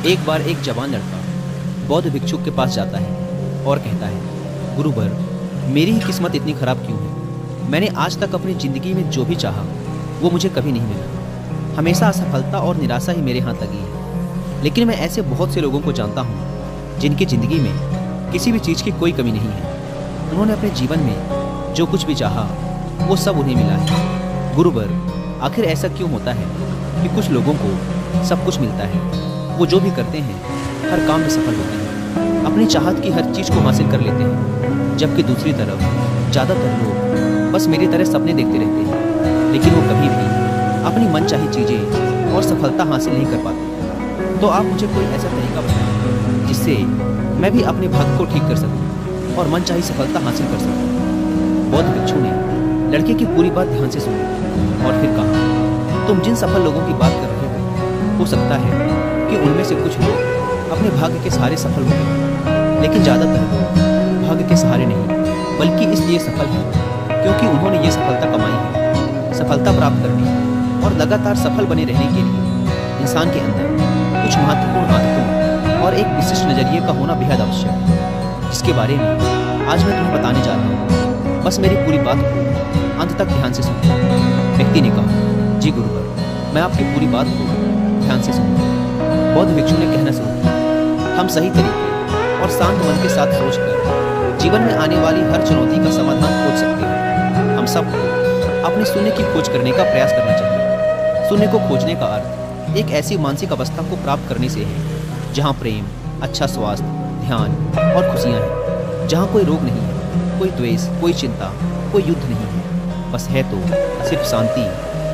एक बार एक जवान लड़का बौद्ध भिक्षुक के पास जाता है और कहता है, गुरुवर, मेरी ही किस्मत इतनी खराब क्यों है? मैंने आज तक अपनी ज़िंदगी में जो भी चाहा वो मुझे कभी नहीं मिला। हमेशा असफलता और निराशा ही मेरे हाथ लगी है। लेकिन मैं ऐसे बहुत से लोगों को जानता हूँ जिनकी ज़िंदगी में किसी भी चीज़ की कोई कमी नहीं है। उन्होंने अपने जीवन में जो कुछ भी चाहा वो सब उन्हें मिला है। गुरुवर, आखिर ऐसा क्यों होता है कि कुछ लोगों को सब कुछ मिलता है, वो जो भी करते हैं हर काम में सफल होते हैं, अपनी चाहत की हर चीज़ को हासिल कर लेते हैं, जबकि दूसरी तरफ ज़्यादातर लोग बस मेरी तरह सपने देखते रहते हैं, लेकिन वो कभी भी अपनी मनचाही चीज़ें और सफलता हासिल नहीं कर पाते। तो आप मुझे कोई ऐसा तरीका बताएं जिससे मैं भी अपने भाग्य को ठीक कर सकूं और मनचाही सफलता हासिल कर सकूं। बौद्ध भिक्षु ने लड़के की पूरी बात ध्यान से सुनी और फिर कहा, तुम जिन सफल लोगों की बात कर रहे हो सकता है कि उनमें से कुछ लोग अपने भाग्य के सहारे सफल हो गए, लेकिन ज़्यादातर लोग भाग्य के सहारे नहीं बल्कि इसलिए सफल हैं क्योंकि उन्होंने ये सफलता कमाई है। सफलता प्राप्त करने और लगातार सफल बने रहने के लिए इंसान के अंदर कुछ महत्वपूर्ण आदतों और एक विशिष्ट नज़रिए का होना बेहद आवश्यक है, जिसके बारे में आज मैं तुम्हें बताने जा रहा हूँ। बस मेरी पूरी बात को अंत तक ध्यान से सुनो। व्यक्ति ने कहा, जी गुरुवर, मैं आपकी पूरी बात को ध्यान से सुनूंगा। बौद्ध भिक्षु ने कहना शुरू किया, हम सही तरीके और शांत मन के साथ सोचकर जीवन में आने वाली हर चुनौती का समाधान खोज सकते हैं। हम सबको अपने शून्य की खोज करने का प्रयास करना चाहिए। शून्य को खोजने का अर्थ एक ऐसी मानसिक अवस्था को प्राप्त करने से है जहाँ प्रेम, अच्छा स्वास्थ्य, ध्यान और खुशियाँ हैं, जहाँ कोई रोग नहीं है, कोई द्वेष, कोई चिंता, कोई युद्ध नहीं है, बस है तो सिर्फ शांति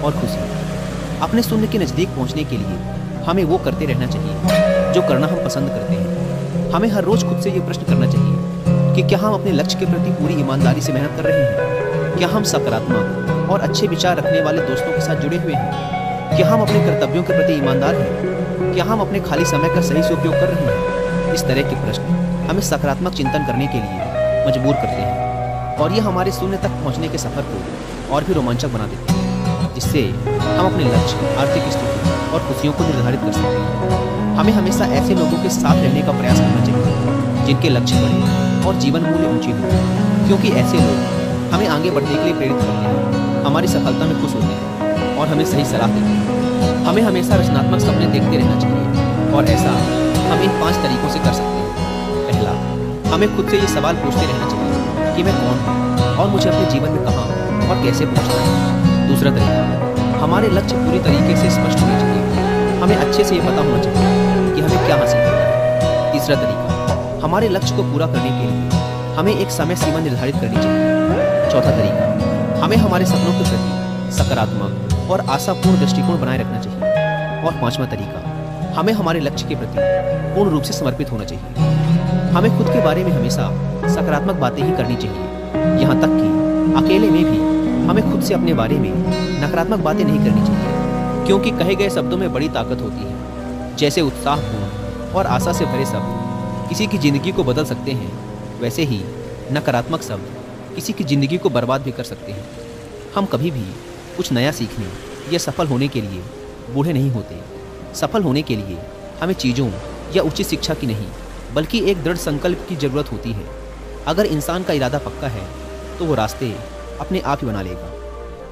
और खुशी। अपने शून्य के नज़दीक पहुंचने के लिए हमें वो करते रहना चाहिए जो करना हम पसंद करते हैं। हमें हर रोज़ खुद से ये प्रश्न करना चाहिए कि क्या हम अपने लक्ष्य के प्रति पूरी ईमानदारी से मेहनत कर रहे हैं? क्या हम सकारात्मक और अच्छे विचार रखने वाले दोस्तों के साथ जुड़े हुए हैं? क्या हम अपने कर्तव्यों के प्रति ईमानदार हैं? क्या हम अपने खाली समय का सही से उपयोग कर रहे हैं? इस तरह के प्रश्न हमें सकारात्मक चिंतन करने के लिए मजबूर करते हैं और ये हमारे शून्य तक पहुँचने के सफ़र को और भी रोमांचक बना देते हैं, जिससे हम अपने लक्ष्य, आर्थिक स्थिति और खुशियों को निर्धारित कर सकते हैं। हमें हमेशा ऐसे लोगों के साथ रहने का प्रयास करना चाहिए जिनके लक्ष्य बड़े और जीवन मूल्य ऊंचे हों, क्योंकि ऐसे लोग हमें आगे बढ़ने के लिए प्रेरित करते हैं, हमारी सफलता में खुश होते हैं और हमें सही सलाह देते हैं। हमें हमेशा रचनात्मक सपने देखते रहना चाहिए और ऐसा हम इन 5 तरीकों से कर सकते हैं। पहला, हमें खुद से ये सवाल पूछते रहना चाहिए कि मैं कौन हूँ और मुझे अपने जीवन में कहाँ और कैसे पहुँचना है। दूसरा तरीका, हमारे लक्ष्य पूरी तरीके से स्पष्ट होने चाहिए। हमें अच्छे से ये पता होना चाहिए कि हमें क्या हासिल करना है। तीसरा तरीका, हमारे लक्ष्य को पूरा करने के लिए हमें एक समय सीमा निर्धारित करनी चाहिए। चौथा तरीका, हमें हमारे सपनों के प्रति सकारात्मक और आशापूर्ण दृष्टिकोण बनाए रखना चाहिए। और पांचवा तरीका, हमें हमारे लक्ष्य के प्रति पूर्ण रूप से समर्पित होना चाहिए। हमें खुद के बारे में हमेशा सकारात्मक बातें ही करनी चाहिए, यहाँ तक कि अकेले में भी हमें खुद से अपने बारे में नकारात्मक बातें नहीं करनी चाहिए, क्योंकि कहे गए शब्दों में बड़ी ताकत होती है। जैसे उत्साहपूर्ण और आशा से भरे शब्द किसी की ज़िंदगी को बदल सकते हैं, वैसे ही नकारात्मक शब्द किसी की ज़िंदगी को बर्बाद भी कर सकते हैं। हम कभी भी कुछ नया सीखने या सफल होने के लिए बूढ़े नहीं होते। सफल होने के लिए हमें चीज़ों या उचित शिक्षा की नहीं बल्कि एक दृढ़ संकल्प की ज़रूरत होती है। अगर इंसान का इरादा पक्का है तो वो रास्ते अपने आप ही बना लेगा।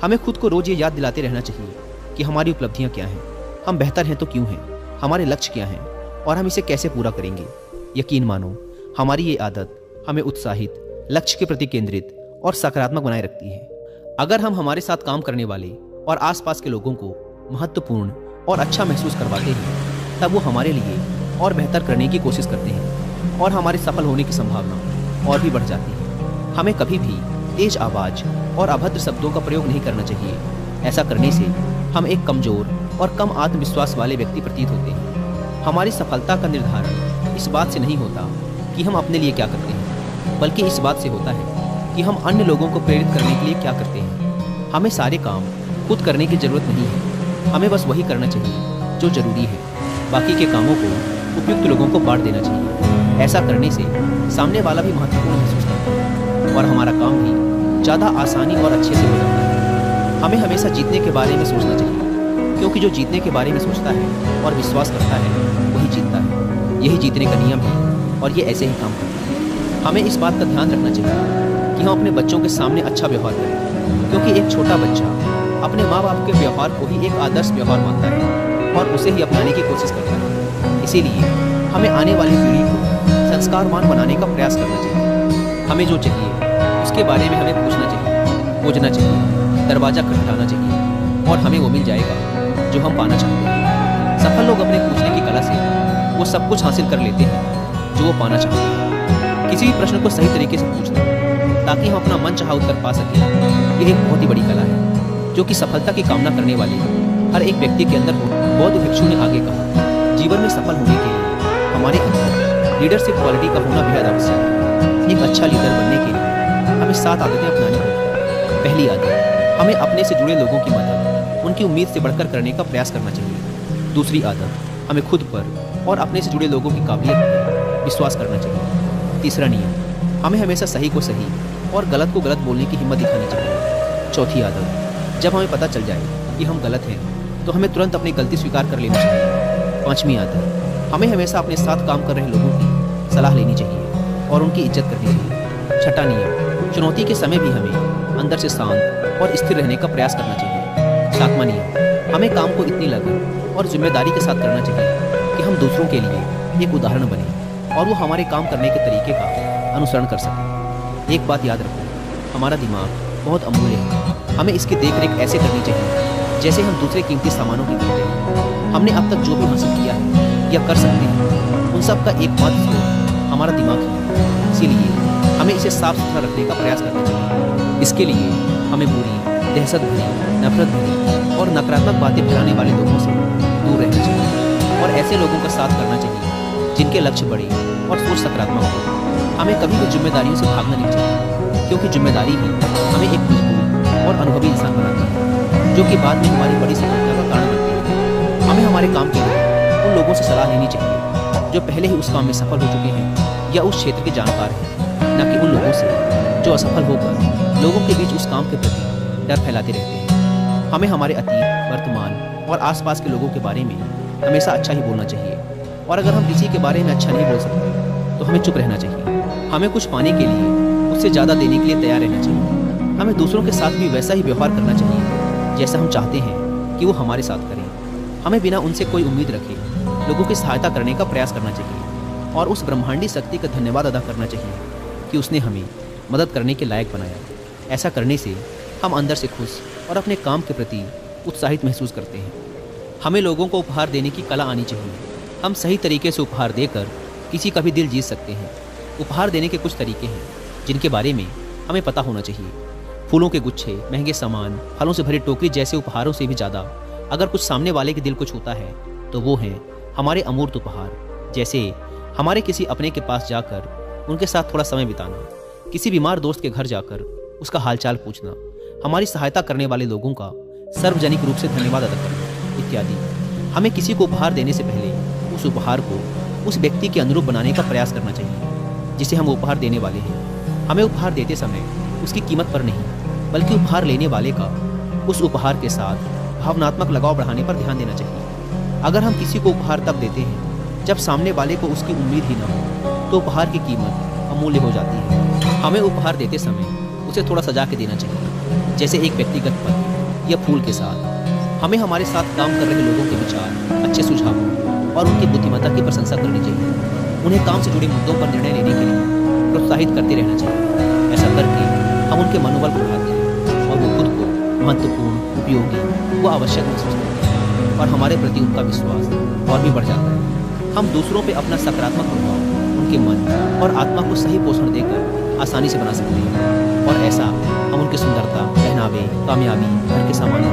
हमें खुद को रोज़ ये याद दिलाते रहना चाहिए कि हमारी उपलब्धियाँ क्या हैं, हम बेहतर हैं तो क्यों हैं, हमारे लक्ष्य क्या हैं और हम इसे कैसे पूरा करेंगे। यकीन मानो, हमारी ये आदत हमें उत्साहित, लक्ष्य के प्रति केंद्रित और सकारात्मक बनाए रखती है। अगर हम हमारे साथ काम करने वाले और आसपास के लोगों को महत्वपूर्ण और अच्छा महसूस करवाते हैं, तब वो हमारे लिए और बेहतर करने की कोशिश करते हैं और हमारे सफल होने की संभावना और भी बढ़ जाती है। हमें कभी भी तेज आवाज़ और अभद्र शब्दों का प्रयोग नहीं करना चाहिए। ऐसा करने से हम एक कमज़ोर और कम आत्मविश्वास वाले व्यक्ति प्रतीत होते हैं। हमारी सफलता का निर्धारण इस बात से नहीं होता कि हम अपने लिए क्या करते हैं, बल्कि इस बात से होता है कि हम अन्य लोगों को प्रेरित करने के लिए क्या करते हैं। हमें सारे काम खुद करने की ज़रूरत नहीं है, हमें बस वही करना चाहिए जो ज़रूरी है। बाकी के कामों को उपयुक्त लोगों को बांट देना चाहिए। ऐसा करने से सामने वाला भी महत्वपूर्ण महसूस करता है और हमारा काम भी ज़्यादा आसानी और अच्छे से हो जाता है। हमें हमेशा जीतने के बारे में सोचना चाहिए, क्योंकि जो जीतने के बारे में सोचता है और विश्वास करता है वही जीतता है। यही जीतने का नियम है और ये ऐसे ही काम करता है। हमें इस बात का ध्यान रखना चाहिए कि हम अपने बच्चों के सामने अच्छा व्यवहार करें, क्योंकि एक छोटा बच्चा अपने माँ बाप के व्यवहार को ही एक आदर्श व्यवहार मानता है और उसे ही अपनाने की कोशिश करता है। इसीलिए हमें आने वाली पीढ़ी को संस्कारवान बनाने का प्रयास करना चाहिए। हमें जो चाहिए उसके बारे में हमें पूछना चाहिए, खोजना चाहिए, दरवाज़ा खटखटाना चाहिए और हमें वो मिल जाएगा जो हम पाना चाहते हैं। सफल लोग अपने पूछने की कला से वो सब कुछ हासिल कर लेते हैं जो वो पाना चाहते हैं। किसी भी प्रश्न को सही तरीके से पूछना ताकि हम अपना मन चाहा उत्तर पा सकें, यह एक बहुत ही बड़ी कला है जो कि सफलता की कामना करने वाले हर एक व्यक्ति के अंदर हो। बौद्ध भिक्षु ने आगे कहा, जीवन में सफल होने के लिए हमारे अंदर लीडरशिप क्वालिटी का होना बेहद आवश्यक है। एक अच्छा लीडर बनने के लिए हमें 7 आदतें अपनानी होंगी। पहली आदत, हमें अपने से जुड़े लोगों की मदद उनकी उम्मीद से बढ़कर करने का प्रयास करना चाहिए। दूसरी आदत, हमें खुद पर और अपने से जुड़े लोगों की काबिलियत पर विश्वास करना चाहिए। तीसरा नियम, हमें हमेशा सही को सही और गलत को गलत बोलने की हिम्मत दिखानी चाहिए। चौथी आदत, जब हमें पता चल जाए कि हम गलत हैं तो हमें तुरंत अपनी गलती स्वीकार कर लेनी चाहिए। पांचवी आदत, हमें हमेशा अपने साथ काम कर रहे लोगों की सलाह लेनी चाहिए और उनकी इज्जत करनी चाहिए। छठा नियम, चुनौती के समय भी हमें अंदर से शांत और स्थिर रहने का प्रयास करना चाहिए। सातवां नियम, हमें काम को इतनी लगन और जिम्मेदारी के साथ करना चाहिए कि हम दूसरों के लिए एक उदाहरण बने और वो हमारे काम करने के तरीके का अनुसरण कर सकें। एक बात याद रखो, हमारा दिमाग बहुत अमूल्य है। हमें इसकी देखरेख ऐसे करनी चाहिए जैसे हम दूसरे कीमती सामानों की करते हैं। हमने अब तक जो भी हासिल किया है या कर सकते हैं, उन सब का एकमात्र स्रोत हमारा दिमाग है। इसीलिए हमें इसे साफ सुथरा रखने का प्रयास करना चाहिए। इसके लिए हमें बुरी, दहशत भरी, नफरत भरी और नकारात्मक बातें फैलाने वाले लोगों से दूर रहना चाहिए और ऐसे लोगों का साथ करना चाहिए जिनके लक्ष्य बड़े और सोच सकारात्मक हो। हमें कभी भी जिम्मेदारियों से भागना नहीं चाहिए, क्योंकि जिम्मेदारी ही हमें एक मजबूत और अनुभवी इंसान बनाती है जो कि बाद में हमारी बड़ी सफलता का कारण बनती है। हमें हमारे काम के लिए उन लोगों से सलाह लेनी चाहिए जो पहले ही उस काम में सफल हो चुके हैं या उस क्षेत्र के जानकार हैं, न कि उन लोगों से जो असफल होकर लोगों के बीच उस काम के प्रति डर फैलाते रहते हैं। हमें हमारे अतीत, वर्तमान और आसपास के लोगों के बारे में हमेशा अच्छा ही बोलना चाहिए और अगर हम किसी के बारे में अच्छा नहीं बोल सकते तो हमें चुप रहना चाहिए। हमें कुछ पाने के लिए उससे ज़्यादा देने के लिए तैयार रहना चाहिए। हमें दूसरों के साथ भी वैसा ही व्यवहार करना चाहिए जैसा हम चाहते हैं कि वो हमारे साथ करें। हमें बिना उनसे कोई उम्मीद रखे लोगों की सहायता करने का प्रयास करना चाहिए और उस ब्रह्मांडी शक्ति का धन्यवाद अदा करना चाहिए कि उसने हमें मदद करने के लायक बनाया। ऐसा करने से हम अंदर से खुश और अपने काम के प्रति उत्साहित महसूस करते हैं। हमें लोगों को उपहार देने की कला आनी चाहिए। हम सही तरीके से उपहार देकर किसी का भी दिल जीत सकते हैं। उपहार देने के कुछ तरीके हैं जिनके बारे में हमें पता होना चाहिए। फूलों के गुच्छे, महंगे सामान, फलों से भरी टोकरी जैसे उपहारों से भी ज़्यादा अगर कुछ सामने वाले के दिल को छूता है तो वो है हमारे अमूर्त उपहार। जैसे हमारे किसी अपने के पास जाकर उनके साथ थोड़ा समय बिताना, किसी बीमार दोस्त के घर जाकर उसका हालचाल पूछना, हमारी सहायता करने वाले लोगों का सार्वजनिक रूप से धन्यवाद अदा करना इत्यादि। हमें किसी को उपहार देने से पहले उस उपहार को उस व्यक्ति के अनुरूप बनाने का प्रयास करना चाहिए जिसे हम उपहार देने वाले हैं। हमें उपहार देते समय उसकी कीमत पर नहीं, बल्कि उपहार लेने वाले का उस उपहार के साथ भावनात्मक लगाव बढ़ाने पर ध्यान देना चाहिए। अगर हम किसी को उपहार तब देते हैं जब सामने वाले को उसकी उम्मीद ही न हो तो उपहार की कीमत अमूल्य हो जाती है। हमें उपहार देते समय उसे थोड़ा सजा के देना चाहिए, जैसे एक व्यक्तिगत पत्र या फूल के साथ। हमें हमारे साथ काम कर रहे लोगों के विचार, अच्छे सुझावों और उनकी बुद्धिमत्ता की प्रशंसा करनी चाहिए। उन्हें काम से जुड़े मुद्दों पर निर्णय लेने के लिए प्रोत्साहित करते रहना चाहिए। ऐसा करके हम उनके मनोबल को बढ़ाते हैं और वो खुद को महत्वपूर्ण, उपयोगी व आवश्यक महसूस करते हैं और हमारे प्रति उनका विश्वास और भी बढ़ जाता है। हम दूसरों पर अपना सकारात्मक प्रभाव उनके मन और आत्मा को सही पोषण देकर आसानी से बना सकते हैं और ऐसा हम उनकी सुंदरता, पहनावे, कामयाबी, घर के सामानों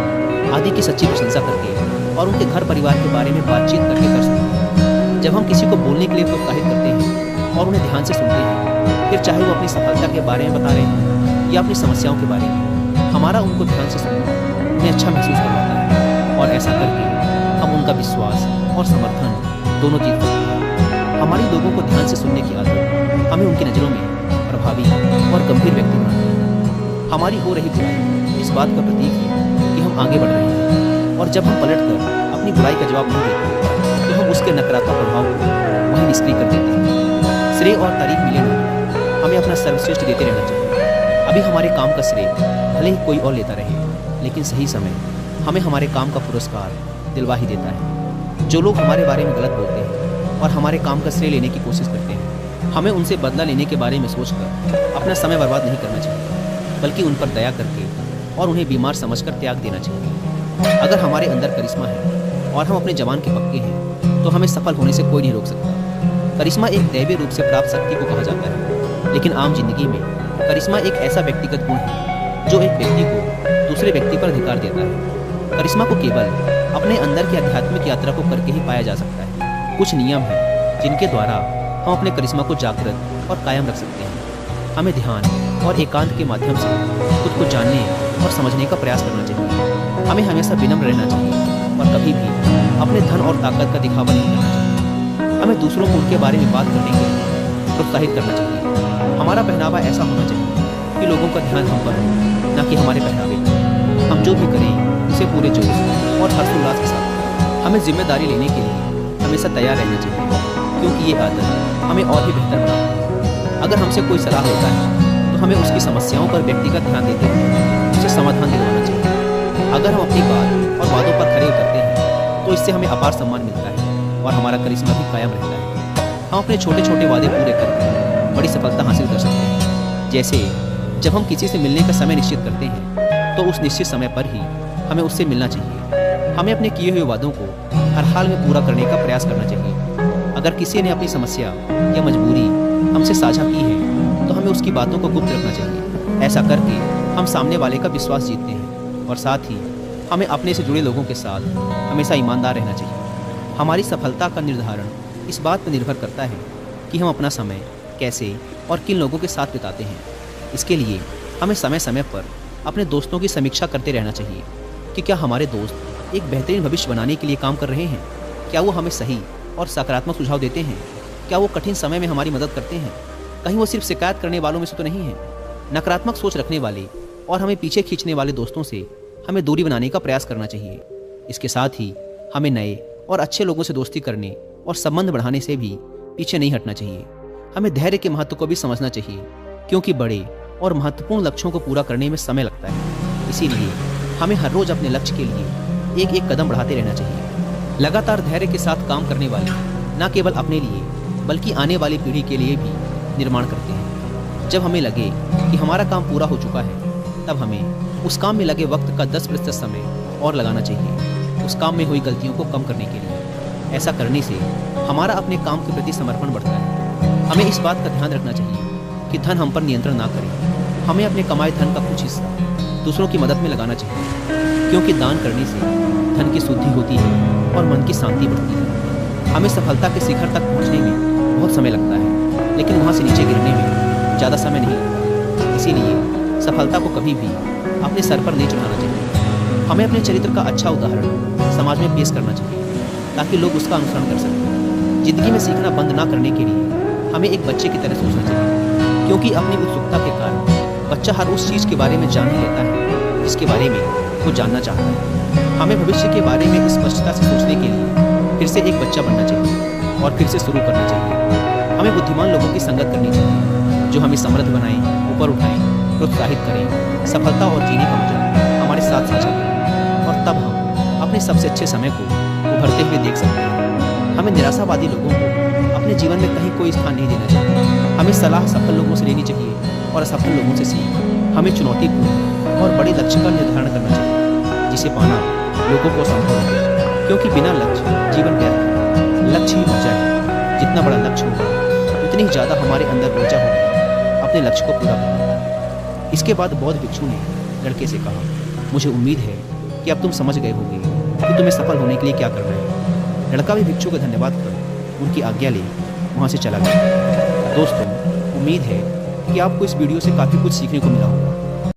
आदि की सच्ची प्रशंसा करके और उनके घर परिवार के बारे में बातचीत करके कर सकते हैं। जब हम किसी को बोलने के लिए प्रोत्साहित करते हैं और उन्हें ध्यान से सुनते हैं, फिर चाहे वो अपनी सफलता के बारे में बता रहे हैं या अपनी समस्याओं के बारे में, हमारा उनको ध्यान से सुनना उन्हें अच्छा महसूस करवाता है और ऐसा करके हम उनका विश्वास और समर्थन दोनों जीत सकते हैं। हमारी लोगों को ध्यान से सुनने की आदत हमें उनकी नज़रों में प्रभावी और गंभीर व्यक्ति बनाती है। हमारी हो रही बुराई इस बात का प्रतीक है कि हम आगे बढ़ रहे हैं और जब हम पलटकर अपनी बुराई का जवाब नहीं देते तो हम उसके नकारात्मक प्रभाव को वहीं निष्क्रिय कर देते हैं। श्रेय और तारीफ मिले ना, हमें अपना सर्वश्रेष्ठ देते रहना चाहिए। अभी हमारे काम का श्रेय भले ही कोई और लेता रहे, लेकिन सही समय हमें हमारे काम का पुरस्कार दिलवा ही देता है। जो लोग हमारे बारे में गलत बोलते हैं और हमारे काम का श्रेय लेने की कोशिश करते हैं, हमें उनसे बदला लेने के बारे में सोचकर अपना समय बर्बाद नहीं करना चाहिए, बल्कि उन पर दया करके और उन्हें बीमार समझकर त्याग देना चाहिए। अगर हमारे अंदर करिश्मा है और हम अपने जवान के पक्के हैं, तो हमें सफल होने से कोई नहीं रोक सकता। करिश्मा एक दैवीय रूप से प्राप्त शक्ति को कहा जाता है, लेकिन आम जिंदगी में करिश्मा एक ऐसा व्यक्तिगत गुण है जो एक व्यक्ति को दूसरे व्यक्ति पर अधिकार देता है। करिश्मा को केवल अपने अंदर की आध्यात्मिक यात्रा को करके ही पाया जा सकता है। कुछ नियम हैं जिनके द्वारा हम अपने करिश्मा को जागृत और कायम रख सकते हैं। हमें ध्यान और एकांत के माध्यम से खुद को जानने और समझने का प्रयास करना चाहिए। हमें हमेशा विनम्र रहना चाहिए और कभी भी अपने धन और ताकत का दिखावा नहीं करना चाहिए। हमें दूसरों को उनके बारे में बात करने के लिए प्रोत्साहित करना चाहिए। हमारा पहनावा ऐसा होना चाहिए कि लोगों का ध्यान हम पर हो, न कि हमारे पहनावे पर। हम जो भी करें उसे पूरे जोश और हर्षोल्लास के साथ। हमें जिम्मेदारी लेने के लिए हमेशा तैयार रहना चाहिए, क्योंकि ये आदत हमें और भी बेहतर बनाती है। अगर हमसे कोई सलाह होता है तो हमें उसकी समस्याओं पर व्यक्तिगत ध्यान देते हुए उसे समाधान दिलवाना चाहिए। अगर हम अपनी बात और वादों पर खरे उतरते हैं तो इससे हमें अपार सम्मान मिलता है और हमारा करिश्मा भी कायम रहता है। हम अपने छोटे छोटे वादे पूरे करके बड़ी सफलता हासिल कर सकते हैं। जैसे जब हम किसी से मिलने का समय निश्चित करते हैं तो उस निश्चित समय पर ही हमें उससे मिलना चाहिए। हमें अपने किए हुए वादों को हर हाल में पूरा करने का प्रयास करना चाहिए। अगर किसी ने अपनी समस्या या मजबूरी हमसे साझा की है तो हमें उसकी बातों को गुप्त रखना चाहिए। ऐसा करके हम सामने वाले का विश्वास जीतते हैं और साथ ही हमें अपने से जुड़े लोगों के साथ हमेशा ईमानदार रहना चाहिए। हमारी सफलता का निर्धारण इस बात पर निर्भर करता है कि हम अपना समय कैसे और किन लोगों के साथ बिताते हैं। इसके लिए हमें समय समय पर अपने दोस्तों की समीक्षा करते रहना चाहिए कि क्या हमारे दोस्त एक बेहतरीन भविष्य बनाने के लिए काम कर रहे हैं। क्या वो हमें सही और सकारात्मक सुझाव देते हैं। क्या वो कठिन समय में हमारी मदद करते हैं। कहीं वो सिर्फ शिकायत करने वालों में से तो नहीं है। नकारात्मक सोच रखने वाले और हमें पीछे खींचने वाले दोस्तों से हमें दूरी बनाने का प्रयास करना चाहिए। इसके साथ ही हमें नए और अच्छे लोगों से दोस्ती करने और संबंध बढ़ाने से भी पीछे नहीं हटना चाहिए। हमें धैर्य के महत्व को भी समझना चाहिए, क्योंकि बड़े और महत्वपूर्ण लक्ष्यों को पूरा करने में समय लगता है। इसीलिए हमें हर रोज अपने लक्ष्य के लिए एक एक कदम बढ़ाते रहना चाहिए। लगातार धैर्य के साथ काम करने वाले न केवल अपने लिए बल्कि आने वाली पीढ़ी के लिए भी निर्माण करते हैं। जब हमें लगे कि हमारा काम पूरा हो चुका है, तब हमें उस काम में लगे वक्त का 10% समय और लगाना चाहिए, उस काम में हुई गलतियों को कम करने के लिए। ऐसा करने से हमारा अपने काम के प्रति समर्पण बढ़ता है। हमें इस बात का ध्यान रखना चाहिए कि धन हम पर नियंत्रण ना करे। हमें अपने कमाए धन का कुछ हिस्सा दूसरों की मदद में लगाना चाहिए, क्योंकि दान करने से धन की शुद्धि होती है और मन की शांति बढ़ती है। हमें सफलता के शिखर तक पहुंचने में बहुत समय लगता है, लेकिन वहां से नीचे गिरने में ज़्यादा समय नहीं लगता। इसीलिए सफलता को कभी भी अपने सर पर नहीं चढ़ाना चाहिए। हमें अपने चरित्र का अच्छा उदाहरण समाज में पेश करना चाहिए, ताकि लोग उसका अनुसरण कर सकें। जिंदगी में सीखना बंद ना करने के लिए हमें एक बच्चे की तरह सोचना चाहिए, क्योंकि अपनी उत्सुकता के कारण बच्चा हर उस चीज़ के बारे में जान ही लेता है जिसके बारे में वो जानना चाहता है। हमें भविष्य के बारे में स्पष्टता से सोचने के लिए फिर से एक बच्चा बनना चाहिए और फिर से शुरू करना चाहिए। हमें बुद्धिमान लोगों की संगत करनी चाहिए, जो हमें समृद्ध बनाएं, ऊपर उठाएं, प्रोत्साहित करें, सफलता और जीने का मजा हमारे साथ साझा करें, और तब हम अपने सबसे अच्छे समय को उभरते हुए देख सकते हैं। हमें निराशावादी लोगों को अपने जीवन में कहीं कोई स्थान नहीं देना चाहिए। हमें सलाह सफल लोगों से लेनी चाहिए और असफल लोगों से सीख। हमें चुनौतीपूर्ण और बड़ी लक्ष्य का निर्धारण करना चाहिए, जिसे पाना लोगों को संभव है, क्योंकि बिना लक्ष्य जीवन व्यर्थ है। लक्ष्य ही ऊर्जा है। जितना बड़ा लक्ष्य होगा उतनी ही ज़्यादा हमारे अंदर ऊर्जा होगी अपने लक्ष्य को पूरा करने। इसके बाद बौद्ध भिक्षु ने लड़के से कहा, मुझे उम्मीद है कि अब तुम समझ गए होगे कि तुम्हें सफल होने के लिए क्या करना है। लड़का भी भिक्षु का धन्यवाद कर उनकी आज्ञा ले वहाँ से चला गया। दोस्तों, उम्मीद है कि आपको इस वीडियो से काफ़ी कुछ सीखने को मिला होगा।